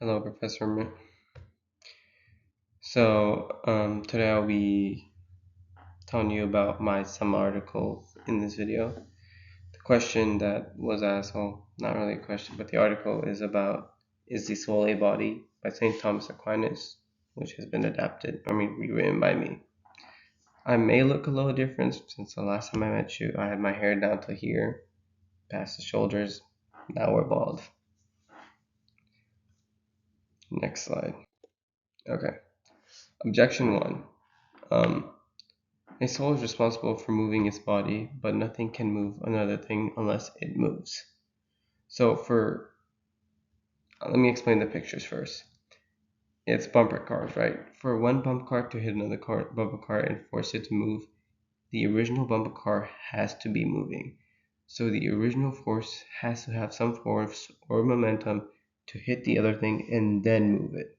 Hello, Professor Mitt. Today I'll be telling you about my Summa article in this video. The question that was asked, well, not really a question, but the article is about Is the Soul a Body by St. Thomas Aquinas, which has been rewritten by me. I may look a little different since the last time I met you. I had my hair down to here, past the shoulders. Now we're bald. Next slide. Okay. Objection 1. A soul is responsible for moving its body, but nothing can move another thing unless it moves. Let me explain the pictures first. It's bumper cars, right? For one bumper car to hit another bumper car and force it to move, the original bumper car has to be moving. So the original force has to have some force or momentum to hit the other thing and then move it.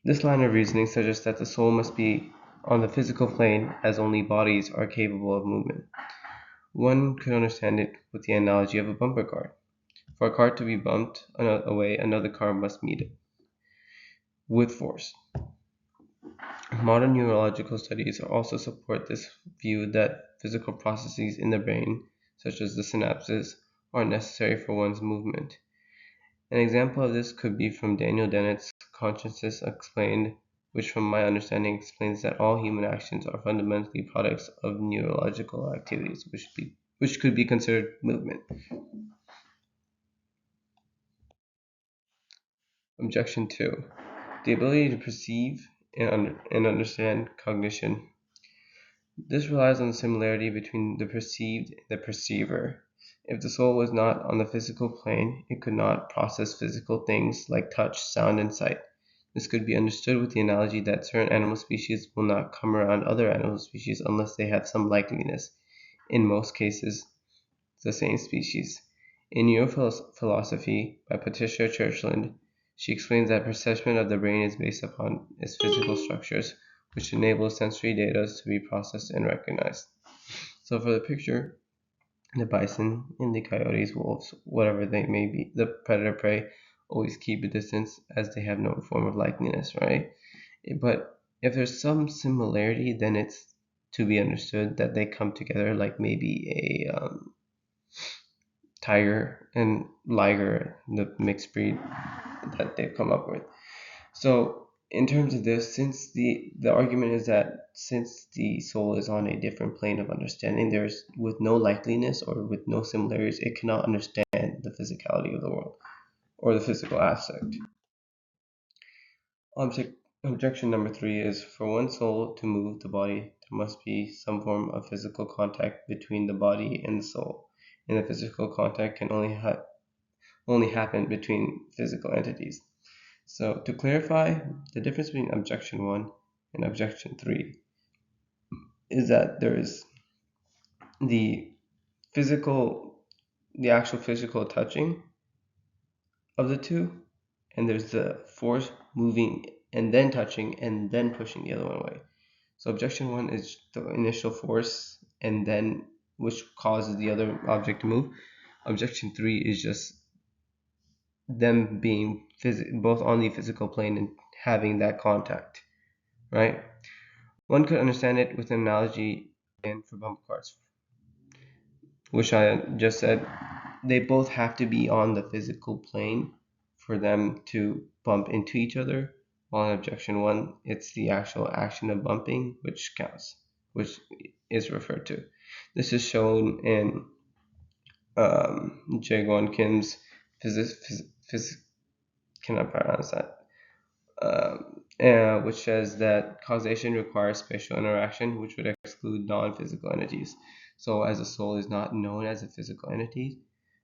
This line of reasoning suggests that the soul must be on the physical plane, as only bodies are capable of movement. One could understand it with the analogy of a bumper car. For a car to be bumped away, another car must meet it with force. Modern neurological studies also support this view that physical processes in the brain, such as the synapses, are necessary for one's movement. An example of this could be from Daniel Dennett's Consciousness Explained, which from my understanding explains that all human actions are fundamentally products of neurological activities, which could be considered movement. Objection 2. The ability to perceive and understand cognition. This relies on the similarity between the perceived and the perceiver. If the soul was not on the physical plane, it could not process physical things like touch, sound, and sight. This could be understood with the analogy that certain animal species will not come around other animal species unless they have some likeliness, in most cases, the same species. In Neurophilosophy by Patricia Churchland, she explains that perception of the brain is based upon its physical structures, which enables sensory data to be processed and recognized. So for the picture, the bison and the coyotes, wolves, whatever they may be, the predator-prey, always keep a distance as they have no form of likeliness, right? But if there's some similarity, then it's to be understood that they come together like maybe a tiger and liger, the mixed breed that they've come up with. So in terms of this, since the argument is that since the soul is on a different plane of understanding, there's with no likeliness or with no similarities, it cannot understand the physicality of the world or the physical aspect. Objection number 3 is for one soul to move the body, there must be some form of physical contact between the body and the soul, and the physical contact can only happen between physical entities. So to clarify, the difference between objection 1 and objection 3 is that there is the actual physical touching of the two, and there's the force moving and then touching and then pushing the other one away. So objection 1 is the initial force and then which causes the other object to move. Objection 3 is just them being both on the physical plane and having that contact, right? One could understand it with an analogy again for bumper cars, which I just said. They both have to be on the physical plane for them to bump into each other. While in objection 1, it's the actual action of bumping which counts, which is referred to. This is shown in Jae-Gwon Kim's cannot pronounce that. Which says that causation requires spatial interaction, which would exclude non-physical entities. So as a soul is not known as a physical entity,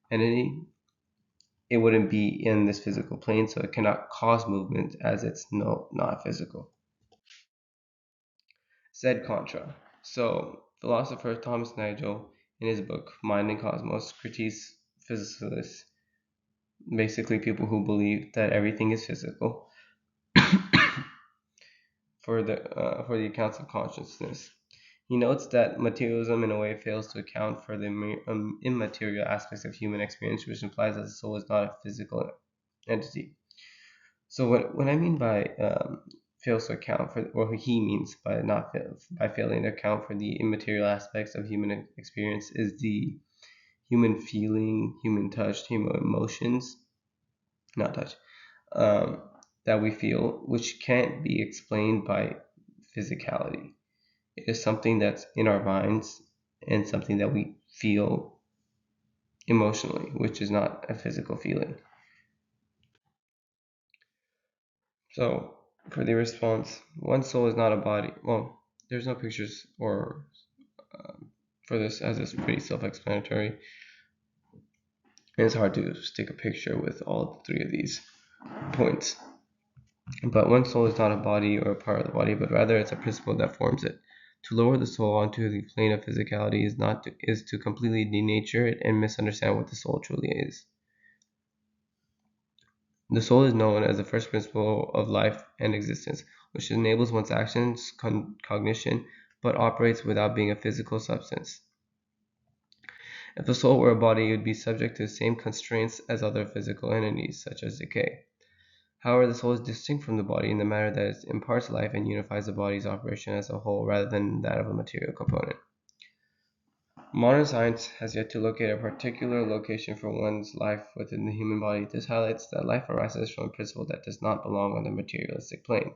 it wouldn't be in this physical plane, so it cannot cause movement as it's not physical. Said contra. So philosopher Thomas Nagel, in his book Mind and Cosmos, critiques physicists, basically people who believe that everything is physical, for the accounts of consciousness. He notes that materialism in a way fails to account for the immaterial aspects of human experience, which implies that the soul is not a physical entity. So what I mean by fails to account for, or he means by not by failing to account for the immaterial aspects of human experience is the human feeling, human touch, human emotions, not touch, um, that we feel, which can't be explained by physicality. It is something that's in our minds and something that we feel emotionally, which is not a physical feeling. So, for the response, one soul is not a body. Well, there's no pictures or for this, as it's pretty self-explanatory. And it's hard to stick a picture with all three of these points. But one soul is not a body or a part of the body, but rather it's a principle that forms it. To lower the soul onto the plane of physicality is to completely denature it and misunderstand what the soul truly is. The soul is known as the first principle of life and existence, which enables one's actions, cognition, but operates without being a physical substance. If the soul were a body, it would be subject to the same constraints as other physical entities, such as decay. However, the soul is distinct from the body in the manner that it imparts life and unifies the body's operation as a whole rather than that of a material component. Modern science has yet to locate a particular location for one's life within the human body. This highlights that life arises from a principle that does not belong on the materialistic plane,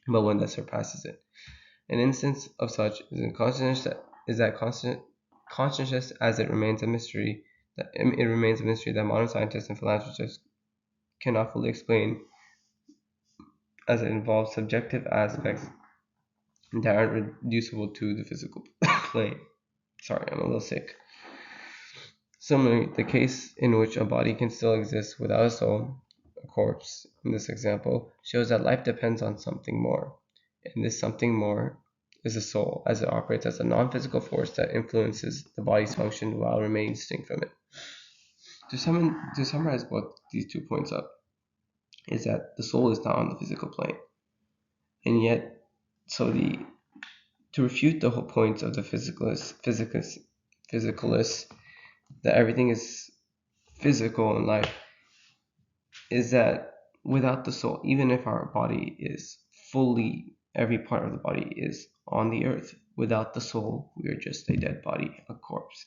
but one that surpasses it. An instance of such is in consciousness, as it remains a mystery that modern scientists and philanthropists cannot fully explain, as it involves subjective aspects that aren't reducible to the physical plane. Sorry, I'm a little sick. Similarly, the case in which a body can still exist without a soul, a corpse in this example, shows that life depends on something more. And this something more is the soul, as it operates as a non-physical force that influences the body's function while remaining distinct from it. To summarize both these 2 points up, is that the soul is not on the physical plane. And yet, to refute the whole points of the physicalists that everything is physical in life, is that without the soul, even if our body is fully, every part of the body is on the earth, without the soul, we are just a dead body, a corpse.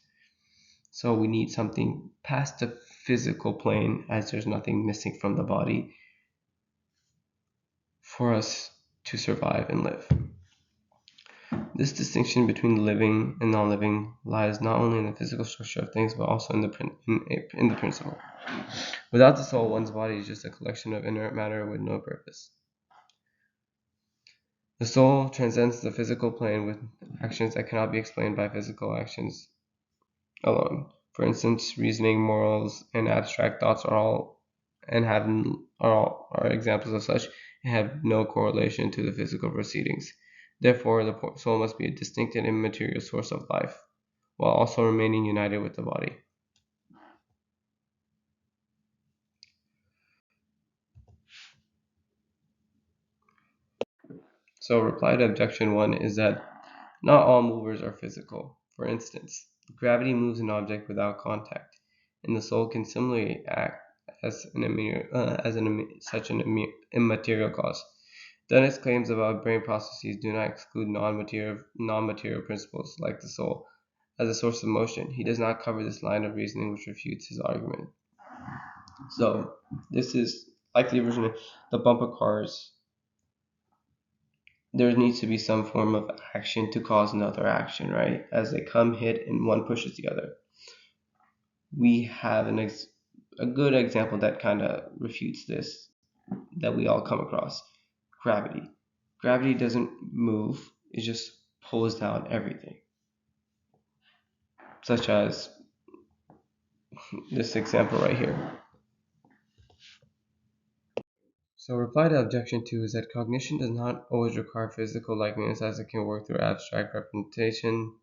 So we need something past the physical plane, as there's nothing missing from the body, for us to survive and live. This distinction between living and non-living lies not only in the physical structure of things, but also in the principle. Without the soul, one's body is just a collection of inert matter with no purpose. The soul transcends the physical plane with actions that cannot be explained by physical actions alone. For instance, reasoning, morals, and abstract thoughts are examples of such and have no correlation to the physical proceedings. Therefore, the soul must be a distinct and immaterial source of life, while also remaining united with the body. So, reply to objection 1 is that not all movers are physical. For instance, gravity moves an object without contact, and the soul can similarly act as such an immaterial cause. Dunn's claims about brain processes do not exclude non-material principles like the soul as a source of motion. He does not cover this line of reasoning, which refutes his argument. So this is like the original, the bumper cars. There needs to be some form of action to cause another action, right? As they come, hit, and one pushes the other. We have a good example that kind of refutes this that we all come across. Gravity. Gravity doesn't move, it just pulls down everything. Such as this example right here. So reply to objection 2 is that cognition does not always require physical likeness, as it can work through abstract representation.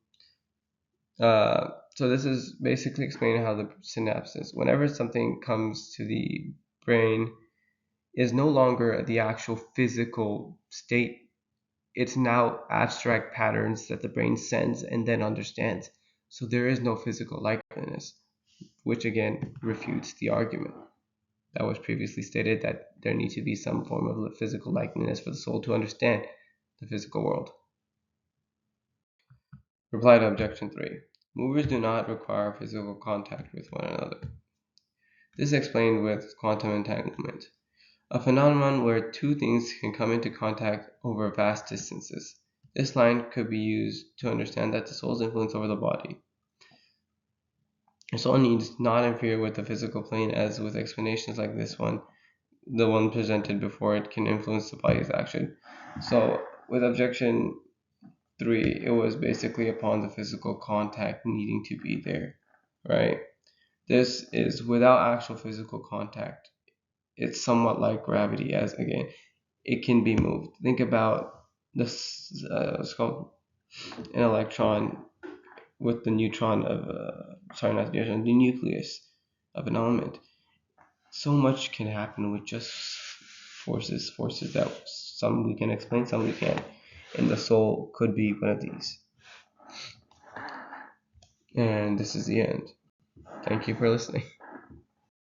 So this is basically explaining how the synapses, whenever something comes to the brain, is no longer the actual physical state. It's now abstract patterns that the brain sends and then understands. So there is no physical likeness, which again refutes the argument. that was previously stated, that there needs to be some form of physical likeness for the soul to understand the physical world. Reply to objection 3. Movers do not require physical contact with one another. This is explained with quantum entanglement, a phenomenon where two things can come into contact over vast distances. This line could be used to understand that the soul's influence over the body. The soul needs not interfere with the physical plane, as with explanations like this one, the one presented before it can influence the body's action. So with objection 3, it was basically upon the physical contact needing to be there, right? This is without actual physical contact. It's somewhat like gravity, as again, it can be moved. Think about this, it's called an electron with the neutron of, the nucleus of an element. So much can happen with just forces that some we can explain, some we can't. And the soul could be one of these. And this is the end. Thank you for listening.